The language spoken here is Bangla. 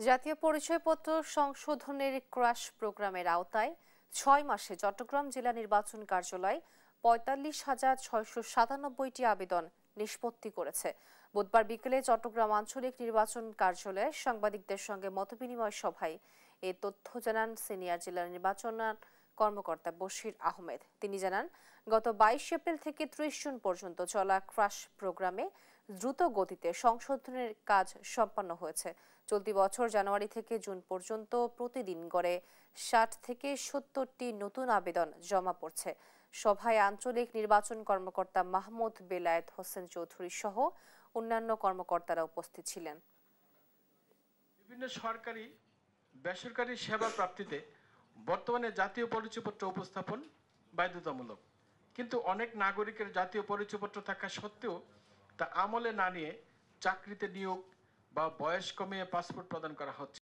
জাতীয় পরিচয়পত্র সংশোধনের ক্রাশ প্রোগ্রামের আওতায় ৬ মাসে চট্টগ্রাম জেলা নির্বাচন কার্যালয় ৪৫,৬৯৭টি আবেদন নিষ্পত্তি করেছে। বুধবার বিকেলে চট্টগ্রাম আঞ্চলিক নির্বাচন কার্যালয়ে সাংবাদিকদের সঙ্গে মতবিনিময় সভায় এ তথ্য জানান সিনিয়র জেলা নির্বাচন কর্মকর্তা বশির আহমেদ। তিনি জানান, গত ২২ এপ্রিল থেকে ৩০ জুন পর্যন্ত চলা ক্রাশ প্রোগ্রামে দ্রুত গতিতে সংশোধনের কাজ সম্পন্ন হয়েছে। চলতি বছর জানুয়ারি থেকে জুন পর্যন্ত প্রতিদিন গড়ে ৬০ থেকে ৭০টি নতুন আবেদন জমা পড়ছে। সভায় আঞ্চলিক নির্বাচন কর্মকর্তা মাহমুদ বেলায়েত হোসেন চৌধুরী সহ অন্যান্য কর্মকর্তারা উপস্থিত ছিলেন। বিভিন্ন সরকারি বেসরকারি সেবা প্রাপ্তিতে বর্তমানে জাতীয় পরিচয়পত্র উপস্থাপন বাধ্যতামূলক, কিন্তু অনেক নাগরিকের জাতীয় পরিচয়পত্র থাকা সত্ত্বেও তা আমলে না নিয়ে চাকরিতে নিয়োগ বা বয়স কমিয়ে পাসপোর্ট প্রদান করা হচ্ছে।